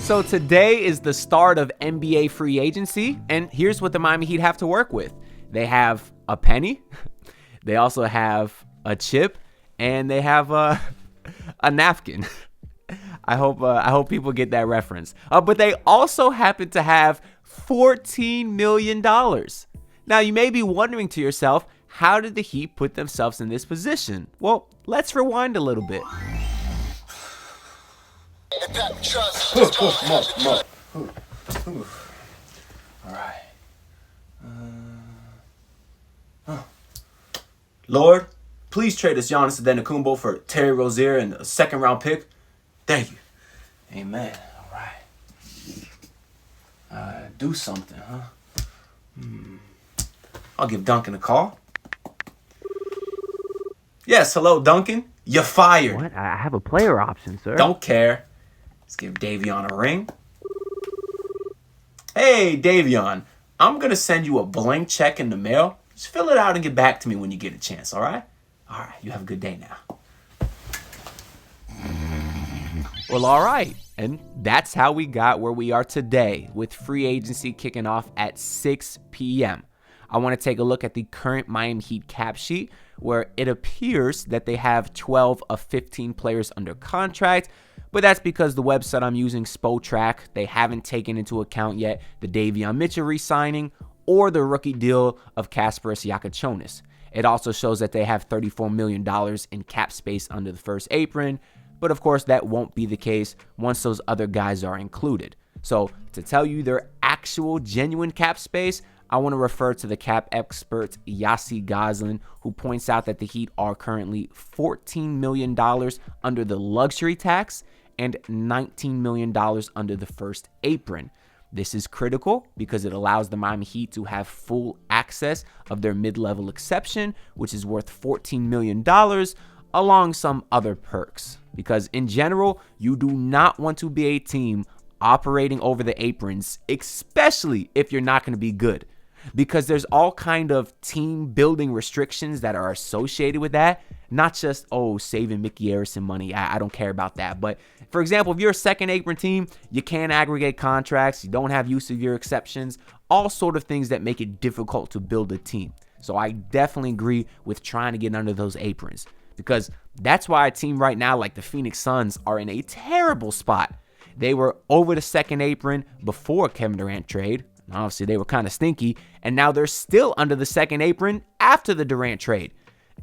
So today is the start of NBA free agency, and here's what the Miami Heat have to work with. They have a penny, they also have a chip, and they have a napkin. I hope people get that reference. But they also happen to have $14 million. Now, you may be wondering to yourself, how did the Heat put themselves in this position? Well, let's rewind a little bit. All right. Lord, please trade us Giannis Antetokounmpo for Terry Rozier and a second-round pick. Thank you. Amen. All right. Do something, huh? I'll give Duncan a call. Yes, hello, Duncan. You're fired. What? I have a player option, sir. Don't care. Let's give Davion a ring. Hey, Davion. I'm going to send you a blank check in the mail. Just fill it out and get back to me when you get a chance, all right? All right, you have a good day now. Well, all right. And that's how we got where we are today, with free agency kicking off at 6 p.m. I want to take a look at the current Miami Heat cap sheet, where it appears that they have 12 of 15 players under contract, but that's because the website I'm using, Spotrac, they haven't taken into account yet the Davion Mitchell re-signing or the rookie deal of Kasparas Giacochonis. It also shows that they have $34 million in cap space under the first apron, but of course that won't be the case once those other guys are included. So to tell you their actual genuine cap space, I want to refer to the cap expert Yassi Goslin, who points out that the Heat are currently $14 million under the luxury tax and $19 million under the first apron. This is critical because it allows the Miami Heat to have full access of their mid-level exception, which is worth $14 million, along some other perks. Because in general, you do not want to be a team operating over the aprons, especially if you're not going to be good. Because there's all kind of team building restrictions that are associated with that. Not just, saving Mickey Arison money. I don't care about that. But for example, if you're a second apron team, you can't aggregate contracts. You don't have use of your exceptions. All sort of things that make it difficult to build a team. So I definitely agree with trying to get under those aprons. Because that's why a team right now like the Phoenix Suns are in a terrible spot. They were over the second apron before Kevin Durant trade. Obviously, they were kind of stinky, and now they're still under the second apron after the Durant trade.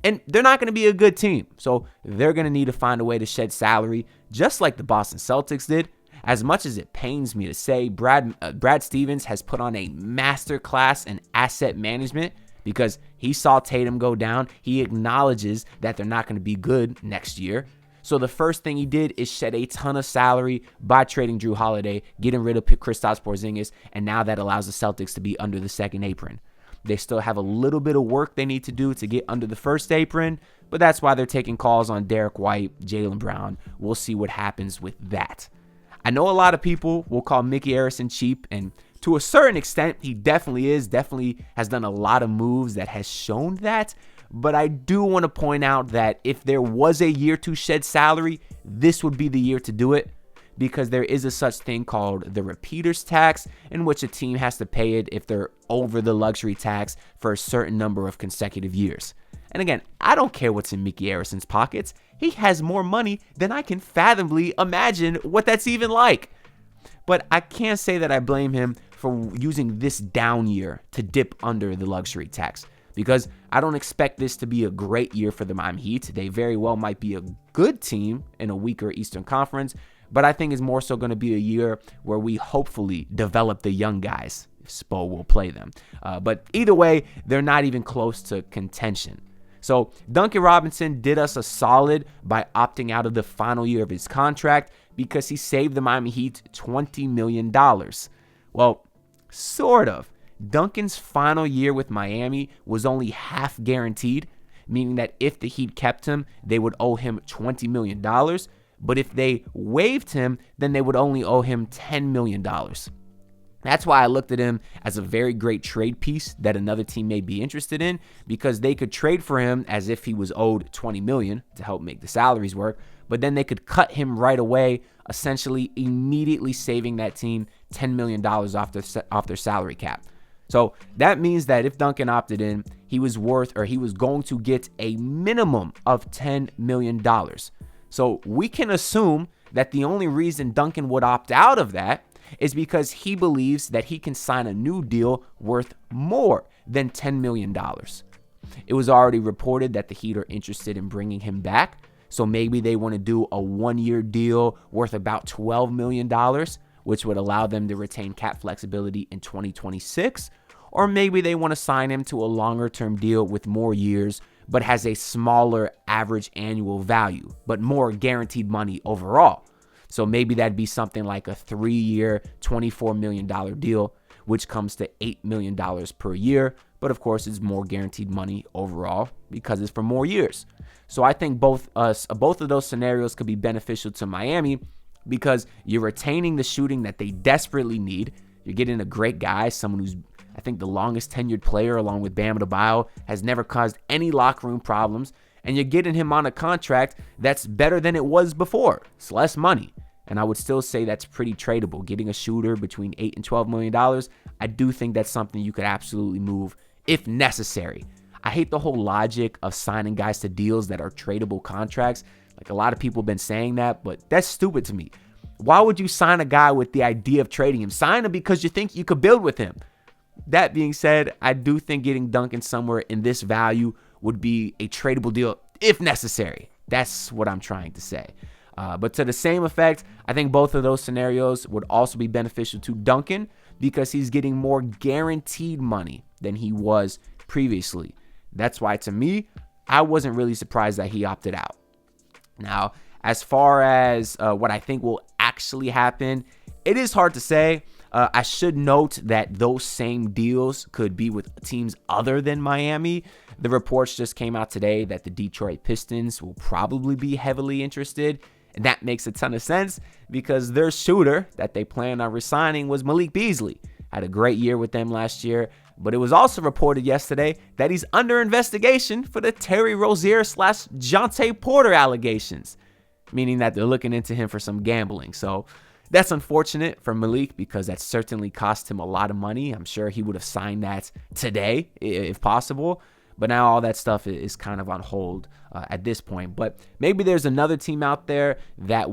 And they're not going to be a good team, so they're going to need to find a way to shed salary, just like the Boston Celtics did. As much as it pains me to say, Brad Stevens has put on a masterclass in asset management because he saw Tatum go down. He acknowledges that they're not going to be good next year. So the first thing he did is shed a ton of salary by trading Jrue Holiday, getting rid of Kristaps Porzingis, and now that allows the Celtics to be under the second apron. They still have a little bit of work they need to do to get under the first apron, but that's why they're taking calls on Derek White, Jaylen Brown. We'll see what happens with that. I know a lot of people will call Mickey Arison cheap, and to a certain extent, he definitely has done a lot of moves that has shown that. But I do want to point out that if there was a year to shed salary, this would be the year to do it, because there is a such thing called the repeaters tax, in which a team has to pay it if they're over the luxury tax for a certain number of consecutive years. And again, I don't care what's in Mickey Arison's pockets. He has more money than I can fathomably imagine what that's even like. But I can't say that I blame him for using this down year to dip under the luxury tax, because I don't expect this to be a great year for the Miami Heat. They very well might be a good team in a weaker Eastern Conference, but I think it's more so going to be a year where we hopefully develop the young guys, if Spo will play them. But either way, they're not even close to contention. So Duncan Robinson did us a solid by opting out of the final year of his contract because he saved the Miami Heat $20 million. Well, sort of. Duncan's final year with Miami was only half guaranteed, meaning that if the Heat kept him, they would owe him $20 million. But if they waived him, then they would only owe him $10 million. That's why I looked at him as a very great trade piece that another team may be interested in, because they could trade for him as if he was owed $20 million to help make the salaries work. but then they could cut him right away, essentially immediately saving that team $10 million off their salary cap. So that means that if Duncan opted in, he was going to get a minimum of $10 million. So we can assume that the only reason Duncan would opt out of that is because he believes that he can sign a new deal worth more than $10 million. It was already reported that the Heat are interested in bringing him back. So maybe they want to do a 1-year deal worth about $12 million, which would allow them to retain cap flexibility in 2026. Or maybe they want to sign him to a longer-term deal with more years, but has a smaller average annual value, but more guaranteed money overall. So maybe that'd be something like a 3-year, $24 million deal, which comes to $8 million per year. But of course, it's more guaranteed money overall because it's for more years. So I think both of those scenarios could be beneficial to Miami because you're retaining the shooting that they desperately need. You're getting a great guy, someone who's, I think, the longest tenured player along with Bam Adebayo, has never caused any locker room problems. And you're getting him on a contract that's better than it was before. It's less money. And I would still say that's pretty tradable. Getting a shooter between $8 and $12 million, I do think that's something you could absolutely move if necessary. I hate the whole logic of signing guys to deals that are tradable contracts. Like a lot of people have been saying that, but that's stupid to me. Why would you sign a guy with the idea of trading him? Sign him because you think you could build with him. That being said, I do think getting Duncan somewhere in this value would be a tradable deal if necessary. That's what I'm trying to say. But to the same effect, I think both of those scenarios would also be beneficial to Duncan because he's getting more guaranteed money than he was previously. That's why, to me, I wasn't really surprised that he opted out. Now, as far as what I think will actually happen, it is hard to say. I should note that those same deals could be with teams other than Miami. The reports just came out today that the Detroit Pistons will probably be heavily interested. And that makes a ton of sense because their shooter that they plan on resigning was Malik Beasley. Had a great year with them last year. But it was also reported yesterday that he's under investigation for the Terry Rozier / Jonte Porter allegations, meaning that they're looking into him for some gambling. So that's unfortunate for Malik because that certainly cost him a lot of money. I'm sure he would have signed that today if possible. But now all that stuff is kind of on hold at this point. But maybe there's another team out there that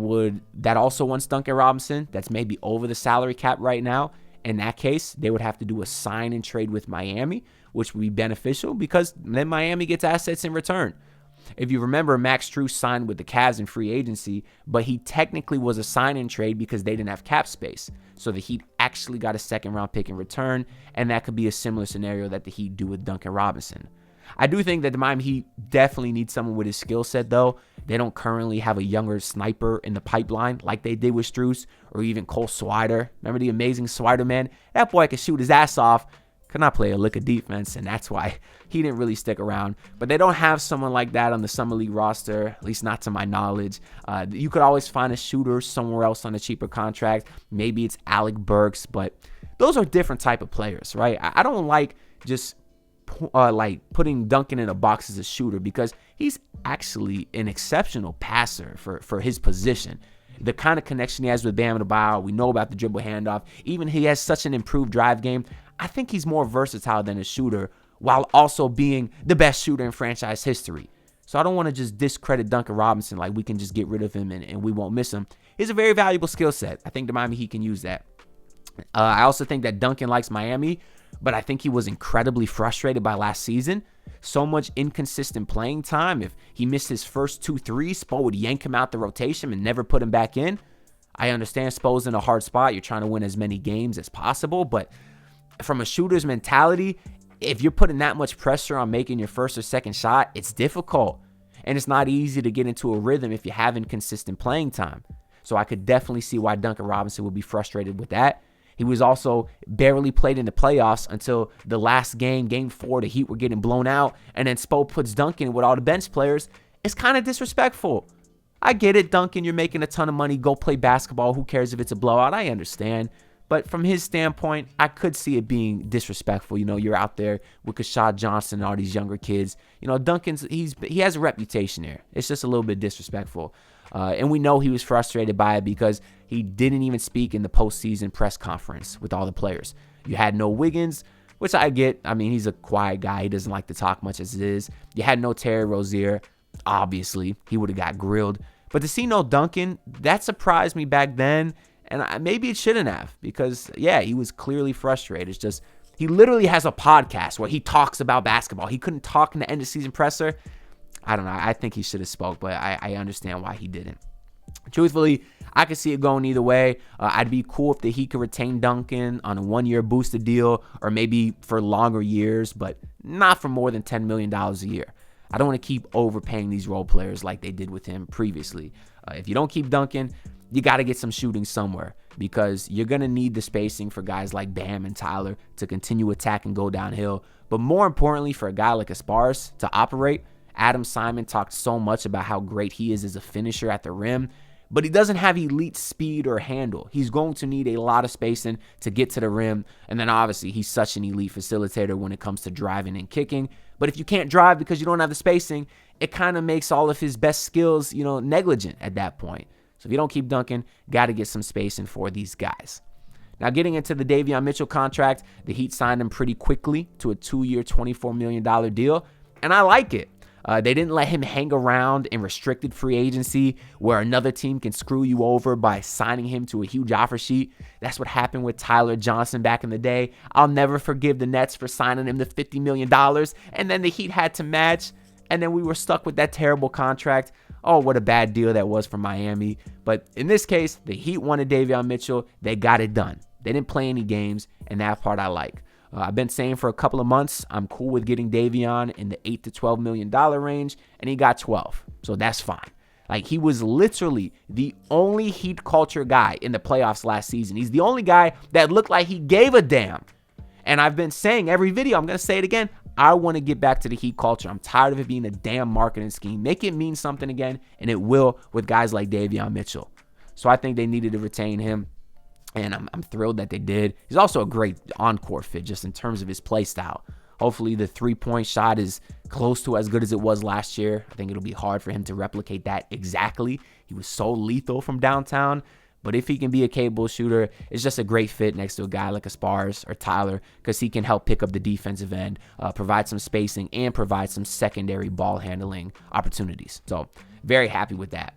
also wants Duncan Robinson that's maybe over the salary cap right now. In that case, they would have to do a sign and trade with Miami, which would be beneficial because then Miami gets assets in return. If you remember, Max Strus signed with the Cavs in free agency, but he technically was a sign and trade because they didn't have cap space. So the Heat actually got a second-round pick in return, and that could be a similar scenario that the Heat do with Duncan Robinson. I do think that the Miami Heat definitely need someone with his skill set, though. They don't currently have a younger sniper in the pipeline like they did with Strus or even Cole Swider. Remember the amazing Swider, man? That boy could shoot his ass off, could not play a lick of defense, and that's why he didn't really stick around. But they don't have someone like that on the Summer League roster, at least not to my knowledge. You could always find a shooter somewhere else on a cheaper contract. Maybe it's Alec Burks, but those are different type of players, right? I don't like just putting Duncan in a box as a shooter because he's actually an exceptional passer for his position. The kind of connection he has with Bam Adebayo, we know about the dribble handoff. Even he has such an improved drive game. I think he's more versatile than a shooter while also being the best shooter in franchise history. So I don't want to just discredit Duncan Robinson like we can just get rid of him and we won't miss him. He's a very valuable skill set. I think the Miami Heat can use that. I also think that Duncan likes Miami, but I think he was incredibly frustrated by last season. So much inconsistent playing time. If he missed his first 2 threes, Spo would yank him out the rotation and never put him back in. I understand Spo's in a hard spot. You're trying to win as many games as possible, but from a shooter's mentality, if you're putting that much pressure on making your first or second shot, it's difficult. And it's not easy to get into a rhythm if you have inconsistent playing time. So I could definitely see why Duncan Robinson would be frustrated with that. He was also barely played in the playoffs until the last game, game 4, the Heat were getting blown out. And then Spo puts Duncan with all the bench players. It's kind of disrespectful. I get it, Duncan. You're making a ton of money. Go play basketball. Who cares if it's a blowout? I understand. But from his standpoint, I could see it being disrespectful. You know, you're out there with Kashad Johnson and all these younger kids. You know, Duncan's, he has a reputation there. It's just a little bit disrespectful. And we know he was frustrated by it because he didn't even speak in the postseason press conference with all the players. You had no Wiggins, which I get. I mean, he's a quiet guy. He doesn't like to talk much as it is. You had no Terry Rozier. Obviously, he would have got grilled. But to see no Duncan, that surprised me back then. And maybe it shouldn't have because, yeah, he was clearly frustrated. It's just he literally has a podcast where he talks about basketball. He couldn't talk in the end of season presser. I don't know. I think he should have spoke, but I understand why he didn't. Truthfully, I could see it going either way. I'd be cool if the Heat could retain Duncan on a 1-year boosted deal or maybe for longer years, but not for more than $10 million a year. I don't want to keep overpaying these role players like they did with him previously. If you don't keep Duncan, you got to get some shooting somewhere because you're going to need the spacing for guys like Bam and Tyler to continue attack and go downhill. But more importantly, for a guy like Asparas to operate, Adam Simon talked so much about how great he is as a finisher at the rim, but he doesn't have elite speed or handle. He's going to need a lot of spacing to get to the rim. And then obviously he's such an elite facilitator when it comes to driving and kicking. But if you can't drive because you don't have the spacing, it kind of makes all of his best skills, negligent at that point. So if you don't keep Duncan, got to get some spacing for these guys. Now, getting into the Davion Mitchell contract, the Heat signed him pretty quickly to a 2-year, $24 million deal, and I like it. They didn't let him hang around in restricted free agency where another team can screw you over by signing him to a huge offer sheet. That's what happened with Tyler Johnson back in the day. I'll never forgive the Nets for signing him to $50 million, and then the Heat had to match, and then we were stuck with that terrible contract. Oh, what a bad deal that was for Miami. But in this case, the Heat wanted Davion Mitchell. They got it done. They didn't play any games, and that part I like. I've been saying for a couple of months, I'm cool with getting Davion in the $8 to $12 million range, and he got 12. So that's fine. Like, he was literally the only Heat culture guy in the playoffs last season. He's the only guy that looked like he gave a damn. And I've been saying every video, I'm going to say it again, I want to get back to the Heat culture. I'm tired of it being a damn marketing scheme. Make it mean something again, and it will with guys like Davion Mitchell. So I think they needed to retain him. And I'm thrilled that they did. He's also a great on-court fit just in terms of his play style. Hopefully the three-point shot is close to as good as it was last year. I think it'll be hard for him to replicate that exactly. He was so lethal from downtown. But if he can be a capable shooter, it's just a great fit next to a guy like Asparas or Tyler because he can help pick up the defensive end, provide some spacing, and provide some secondary ball handling opportunities. So very happy with that.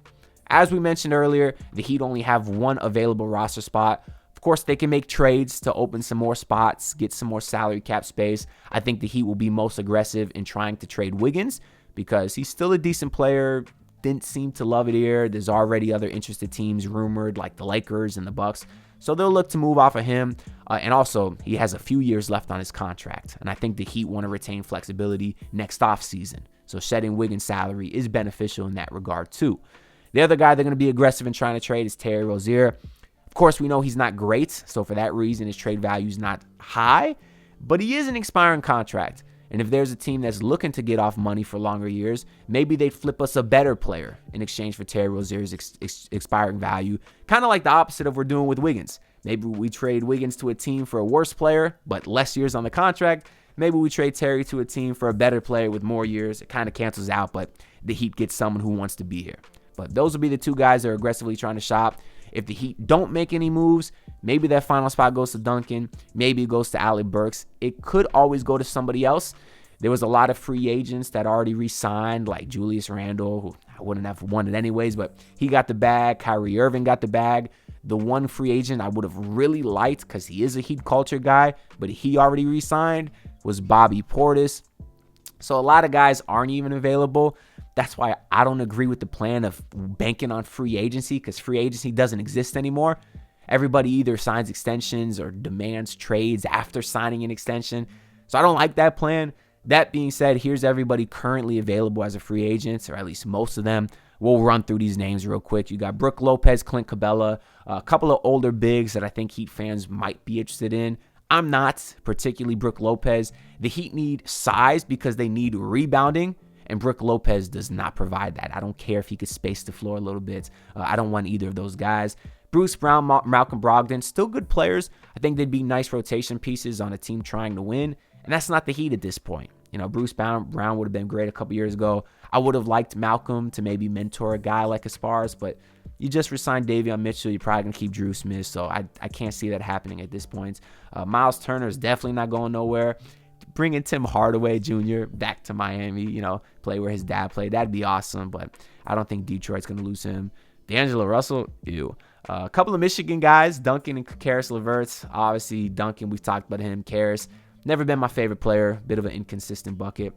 As we mentioned earlier, the Heat only have one available roster spot. Of course, they can make trades to open some more spots, get some more salary cap space. I think the Heat will be most aggressive in trying to trade Wiggins because he's still a decent player. Didn't seem to love it here. There's already other interested teams rumored like the Lakers and the Bucks. So they'll look to move off of him. And also, he has a few years left on his contract. And I think the Heat want to retain flexibility next offseason. So shedding Wiggins' salary is beneficial in that regard too. The other guy they're going to be aggressive in trying to trade is Terry Rozier. Of course, we know he's not great, so for that reason, his trade value is not high, but he is an expiring contract. And if there's a team that's looking to get off money for longer years, maybe they'd flip us a better player in exchange for Terry Rozier's expiring value, kind of like the opposite of what we're doing with Wiggins. Maybe we trade Wiggins to a team for a worse player, but less years on the contract. Maybe we trade Terry to a team for a better player with more years. It kind of cancels out, but the Heat gets someone who wants to be here. But those will be the two guys that are aggressively trying to shop. If the Heat don't make any moves, maybe that final spot goes to Duncan. Maybe it goes to Alec Burks. It could always go to somebody else. There was a lot of free agents that already re-signed, like Julius Randle, who I wouldn't have wanted anyways, but he got the bag. Kyrie Irving got the bag. The one free agent I would have really liked, because he is a Heat culture guy, but he already re-signed, was Bobby Portis. So a lot of guys aren't even available. That's why I don't agree with the plan of banking on free agency, because free agency doesn't exist anymore. Everybody either signs extensions or demands trades after signing an extension. So I don't like that plan. That being said, here's everybody currently available as a free agent, or at least most of them. We'll run through these names real quick. You got Brook Lopez, Clint Capella, a couple of older bigs that I think Heat fans might be interested in. I'm not, particularly Brook Lopez. The Heat need size because they need rebounding. And Brook Lopez does not provide that. I don't care if he could space the floor a little bit. I don't want either of those guys. Bruce Brown, Malcolm Brogdon, still good players. I think they'd be nice rotation pieces on a team trying to win. And that's not the Heat at this point. You know, Bruce Brown would have been great a couple years ago. I would have liked Malcolm to maybe mentor a guy like Esparza, but you just resigned Davion Mitchell. You're probably going to keep Drew Smith, so I can't see that happening at this point. Miles Turner is definitely not going nowhere. Bringing Tim Hardaway Jr. back to Miami, you know, play where his dad played, that'd be awesome, but I don't think Detroit's going to lose him. D'Angelo Russell, ew. A couple of Michigan guys, Duncan and Karis LeVert. Obviously, Duncan, we've talked about him. Karis, never been my favorite player. Bit of an inconsistent bucket.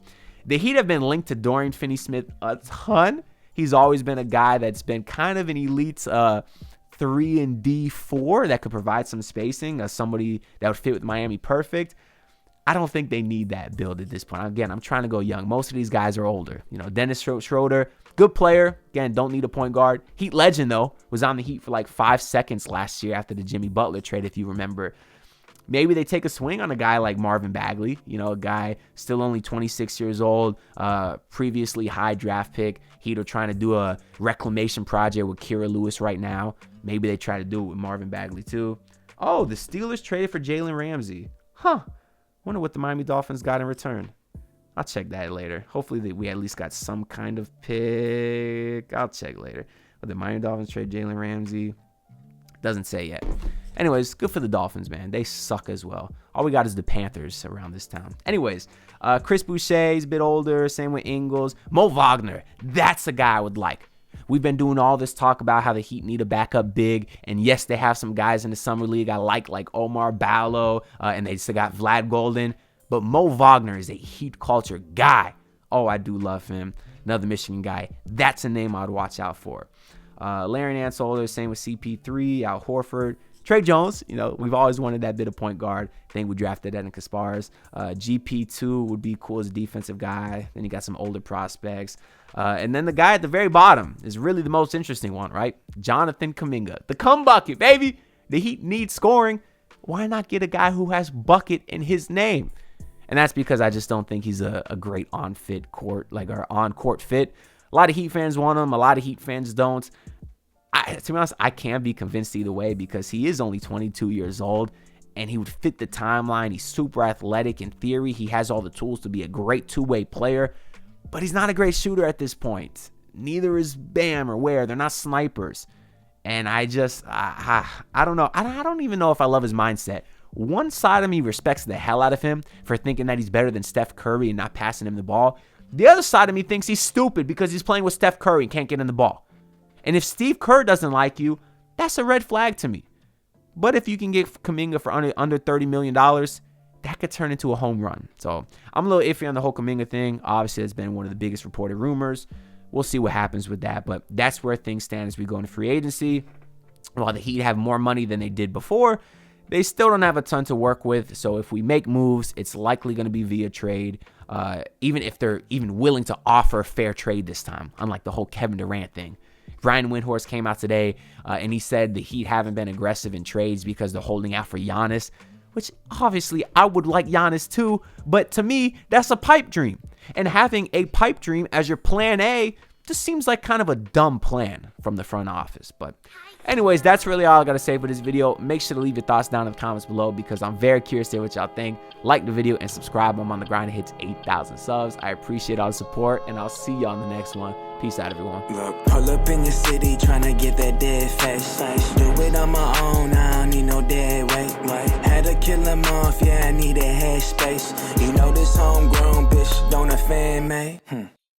The Heat have been linked to Dorian Finney-Smith a ton. He's always been a guy that's been kind of an elite 3 and D4 that could provide some spacing, as somebody that would fit with Miami perfect. I don't think they need that build at this point. Again, I'm trying to go young. Most of these guys are older. You know, Dennis Schroeder, good player. Again, don't need a point guard. Heat legend, though, was on the Heat for like 5 seconds last year after the Jimmy Butler trade, if you remember. Maybe they take a swing on a guy like Marvin Bagley, you know, a guy still only 26 years old, previously high draft pick. Heat are trying to do a reclamation project with Kira Lewis right now. Maybe they try to do it with Marvin Bagley too. Oh, the Steelers traded for Jalen Ramsey. Huh. Wonder what the Miami Dolphins got in return. I'll check that later. Hopefully we at least got some kind of pick. I'll check later. But the Miami Dolphins trade Jalen Ramsey. Doesn't say yet. Anyways, good for the Dolphins, man. They suck as well. All we got is the Panthers around this town. Anyways, Chris Boucher, he's a bit older. Same with Ingles. Mo Wagner, that's a guy I would like. We've been doing all this talk about how the Heat need a backup big. And yes, they have some guys in the summer league I like Omar Ballo, and they still got Vlad Golden. But Mo Wagner is a Heat culture guy. Oh, I do love him. Another Michigan guy. That's a name I would watch out for. Larry Nance older, same with CP3, Al Horford. Trey Jones, you know, we've always wanted that bit of point guard. I think we drafted that in Kasparz. GP2 would be cool as a defensive guy. Then you got some older prospects. And then the guy at the very bottom is really the most interesting one, right? Jonathan Kuminga. The cum bucket, baby. The Heat need scoring. Why not get a guy who has bucket in his name? And that's because I just don't think he's a great on-court fit. A lot of Heat fans want him. A lot of Heat fans don't. To be honest, I can't be convinced either way because he is only 22 years old and he would fit the timeline. He's super athletic. In theory, he has all the tools to be a great two-way player, but he's not a great shooter at this point. Neither is Bam or Ware. They're not snipers. And I don't know. I don't even know if I love his mindset. One side of me respects the hell out of him for thinking that he's better than Steph Curry and not passing him the ball. The other side of me thinks he's stupid because he's playing with Steph Curry and can't get in the ball. And if Steve Kerr doesn't like you, that's a red flag to me. But if you can get Kuminga for under $30 million, that could turn into a home run. So I'm a little iffy on the whole Kuminga thing. Obviously, it's been one of the biggest reported rumors. We'll see what happens with that. But that's where things stand as we go into free agency. While the Heat have more money than they did before, they still don't have a ton to work with. So if we make moves, it's likely going to be via trade. Even if they're even willing to offer a fair trade this time, unlike the whole Kevin Durant thing. Brian Windhorst came out today and he said the Heat haven't been aggressive in trades because they're holding out for Giannis, which obviously I would like Giannis too, but to me, that's a pipe dream. And having a pipe dream as your plan A just seems like kind of a dumb plan from the front office. But anyways, that's really all I got to say for this video. Make sure to leave your thoughts down in the comments below because I'm very curious to hear what y'all think. Like the video and subscribe. I'm on the grind to hit 8,000 subs. I appreciate all the support and I'll see y'all in the next one. Peace out, everyone. Look, pull up in your city trying to get that dead face. Do it on my own, I don't need no dead weight. Had to kill him off, yeah, I need a head space. You know this homegrown bitch don't offend me.